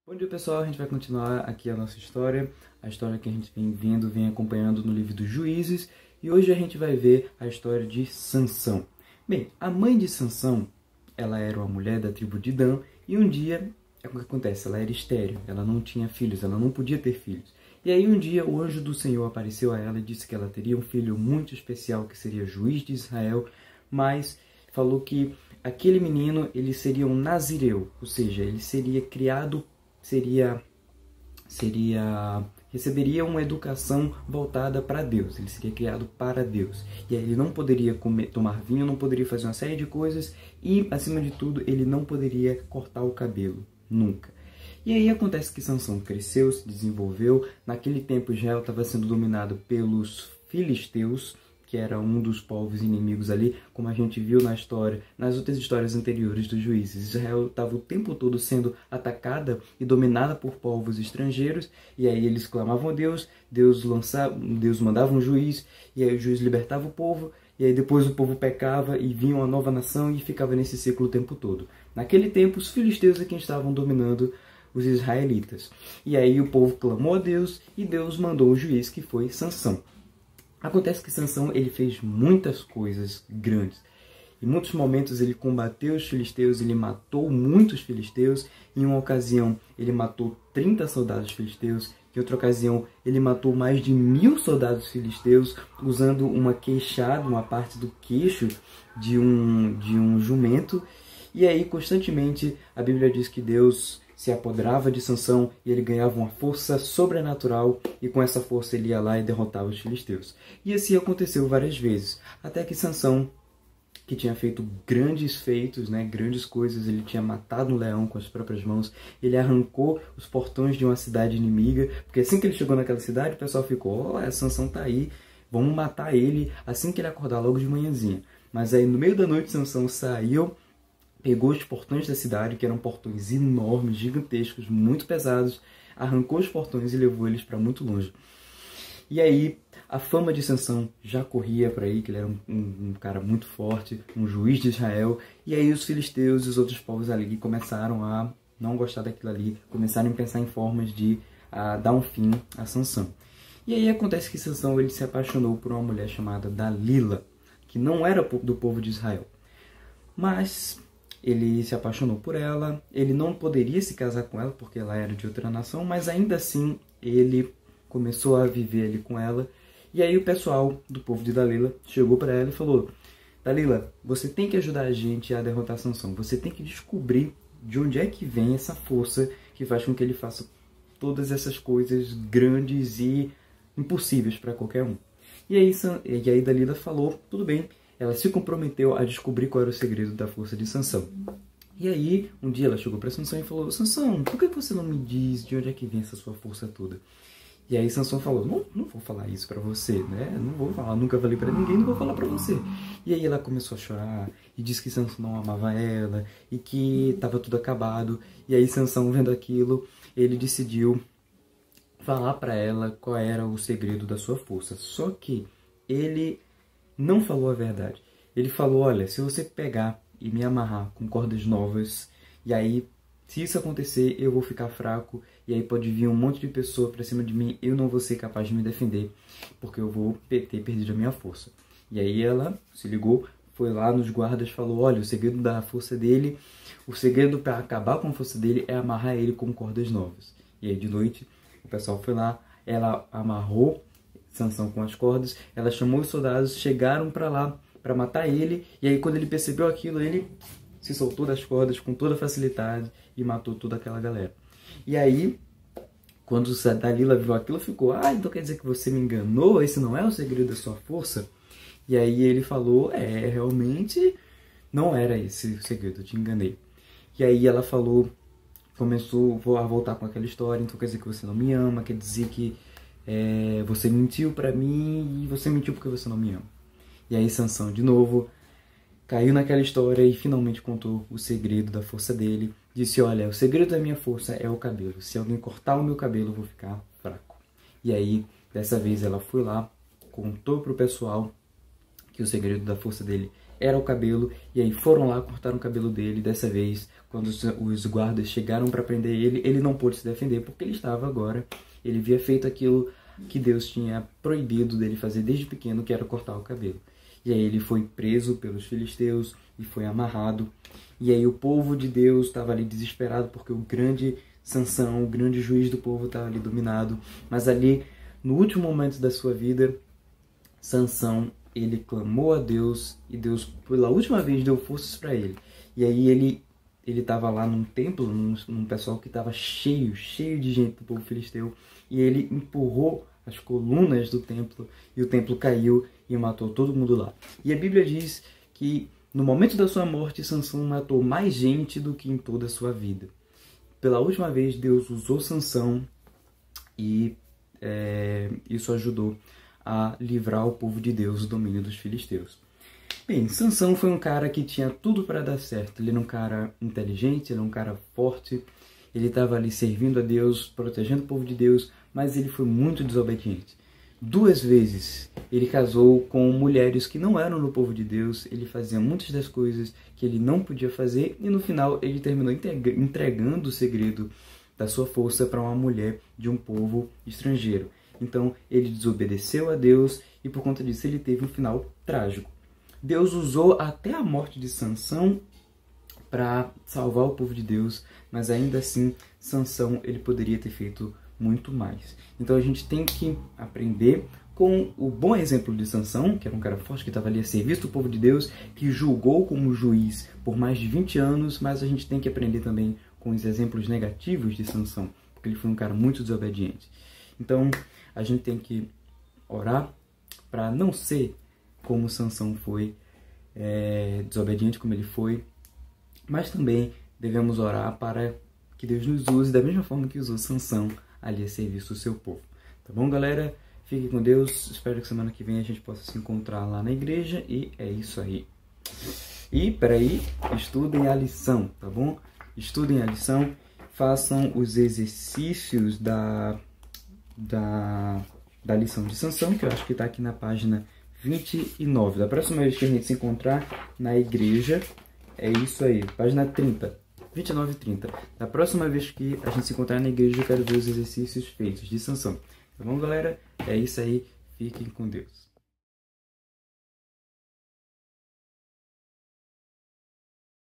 Bom dia, pessoal, a gente vai continuar aqui a nossa história, a história que a gente vem acompanhando no livro dos Juízes, e hoje a gente vai ver a história de Sansão. Bem, a mãe de Sansão, ela era uma mulher da tribo de Dan, e um dia, o que acontece? Ela era estéril, ela não tinha filhos, ela não podia ter filhos. E aí um dia o anjo do Senhor apareceu a ela e disse que ela teria um filho muito especial, que seria juiz de Israel, mas falou que aquele menino, ele seria um nazireu, ou seja, ele seria criado, receberia uma educação voltada para Deus, ele seria criado para Deus. E aí ele não poderia tomar vinho, não poderia fazer uma série de coisas e, acima de tudo, ele não poderia cortar o cabelo, nunca. E aí acontece que Sansão cresceu, se desenvolveu. Naquele tempo Israel estava sendo dominado pelos filisteus, que era um dos povos inimigos ali, como a gente viu na história, nas outras histórias anteriores dos Juízes. Israel estava o tempo todo sendo atacada e dominada por povos estrangeiros, e aí eles clamavam a Deus, Deus mandava um juiz, e aí o juiz libertava o povo, e aí depois o povo pecava e vinha uma nova nação e ficava nesse ciclo o tempo todo. Naquele tempo, os filisteus é quem estavam dominando os israelitas. E aí o povo clamou a Deus, e Deus mandou o juiz, que foi Sansão. Acontece que Sansão, ele fez muitas coisas grandes. Em muitos momentos ele combateu os filisteus, ele matou muitos filisteus. Em uma ocasião ele matou 30 soldados filisteus. Em outra ocasião ele matou mais de 1000 soldados filisteus usando uma queixada, uma parte do queixo de um jumento. E aí constantemente a Bíblia diz que Deus se apoderava de Sansão e ele ganhava uma força sobrenatural, e com essa força ele ia lá e derrotava os filisteus. E assim aconteceu várias vezes, até que Sansão, que tinha feito grandes feitos, grandes coisas, ele tinha matado um leão com as próprias mãos, ele arrancou os portões de uma cidade inimiga, porque assim que ele chegou naquela cidade, o pessoal ficou, olha, Sansão tá aí, vamos matar ele assim que ele acordar logo de manhãzinha. Mas aí no meio da noite Sansão saiu, pegou os portões da cidade, que eram portões enormes, gigantescos, muito pesados, arrancou os portões e levou eles para muito longe. E aí, a fama de Sansão já corria por aí, que ele era um cara muito forte, um juiz de Israel. E aí os filisteus e os outros povos ali começaram a não gostar daquilo ali, começaram a pensar em formas de dar um fim a Sansão. E aí acontece que Sansão, ele se apaixonou por uma mulher chamada Dalila, que não era do povo de Israel. Mas ele se apaixonou por ela, ele não poderia se casar com ela porque ela era de outra nação, mas ainda assim ele começou a viver ali com ela. E aí o pessoal do povo de Dalila chegou para ela e falou: Dalila, você tem que ajudar a gente a derrotar Sansão, você tem que descobrir de onde é que vem essa força que faz com que ele faça todas essas coisas grandes e impossíveis para qualquer um. E aí Dalila falou, tudo bem. Ela se comprometeu a descobrir qual era o segredo da força de Sansão. E aí, um dia ela chegou para Sansão e falou: Sansão, por que você não me diz de onde é que vem essa sua força toda? E aí Sansão falou: não vou falar isso para você, né? Não vou falar, nunca falei para ninguém, não vou falar para você. E aí ela começou a chorar e disse que Sansão não amava ela e que estava tudo acabado. E aí Sansão, vendo aquilo, ele decidiu falar para ela qual era o segredo da sua força. Só que ele não falou a verdade. Ele falou: olha, se você pegar e me amarrar com cordas novas, e aí, se isso acontecer, eu vou ficar fraco, e aí pode vir um monte de pessoa pra cima de mim, eu não vou ser capaz de me defender, porque eu vou ter perdido a minha força. E aí ela se ligou, foi lá nos guardas e falou: olha, o segredo da força dele, o segredo para acabar com a força dele é amarrar ele com cordas novas. E aí de noite, o pessoal foi lá, ela amarrou Sansão com as cordas, ela chamou os soldados, chegaram para lá para matar ele, e aí quando ele percebeu aquilo, ele se soltou das cordas com toda facilidade e matou toda aquela galera. E aí, quando Dalila viu aquilo, ficou: então quer dizer que você me enganou? Esse não é o segredo da sua força? E aí ele falou: realmente não era esse o segredo, eu te enganei. E aí ela falou, começou a voltar com aquela história: então quer dizer que você não me ama, quer dizer que você mentiu pra mim, e você mentiu porque você não me ama. E aí Sansão de novo caiu naquela história e finalmente contou o segredo da força dele. Disse: olha, o segredo da minha força é o cabelo, se alguém cortar o meu cabelo eu vou ficar fraco. E aí dessa vez ela foi lá, contou pro pessoal que o segredo da força dele era o cabelo, e aí foram lá, cortaram o cabelo dele. Dessa vez, quando os guardas chegaram para prender ele não pôde se defender, porque ele estava agora, ele havia feito aquilo que Deus tinha proibido dele fazer desde pequeno, que era cortar o cabelo. E aí ele foi preso pelos filisteus e foi amarrado. E aí o povo de Deus estava ali desesperado, porque o grande Sansão, o grande juiz do povo, estava ali dominado. Mas ali, no último momento da sua vida, Sansão, ele clamou a Deus, e Deus, pela última vez, deu forças para ele. E aí ele estava lá num templo, num pessoal que estava cheio de gente do povo filisteu, e ele empurrou as colunas do templo, e o templo caiu e matou todo mundo lá. E a Bíblia diz que no momento da sua morte, Sansão matou mais gente do que em toda a sua vida. Pela última vez, Deus usou Sansão, e isso ajudou a livrar o povo de Deus do domínio dos filisteus. Bem, Sansão foi um cara que tinha tudo para dar certo. Ele era um cara inteligente, ele era um cara forte, ele estava ali servindo a Deus, protegendo o povo de Deus, mas ele foi muito desobediente. 2 vezes ele casou com mulheres que não eram do povo de Deus, ele fazia muitas das coisas que ele não podia fazer, e no final ele terminou entregando o segredo da sua força para uma mulher de um povo estrangeiro. Então ele desobedeceu a Deus, e por conta disso ele teve um final trágico. Deus usou até a morte de Sansão para salvar o povo de Deus, mas ainda assim Sansão ele poderia ter feito muito mais. Então a gente tem que aprender com o bom exemplo de Sansão, que era um cara forte, que estava ali a serviço do povo de Deus, que julgou como juiz por mais de 20 anos, mas a gente tem que aprender também com os exemplos negativos de Sansão, porque ele foi um cara muito desobediente. Então a gente tem que orar para não ser como Sansão foi, desobediente como ele foi, mas também devemos orar para que Deus nos use da mesma forma que usou Sansão ali a serviço do seu povo. Tá bom, galera? Fique com Deus. Espero que semana que vem a gente possa se encontrar lá na igreja, e é isso aí. E, peraí, estudem a lição, tá bom? Estudem a lição, façam os exercícios da lição de Sansão, que eu acho que está aqui na página 29. Da próxima vez que a gente se encontrar na igreja, é isso aí, página 30, 29 e 30. Da próxima vez que a gente se encontrar na igreja, eu quero ver os exercícios feitos de Sansão. Tá bom, galera? É isso aí, fiquem com Deus.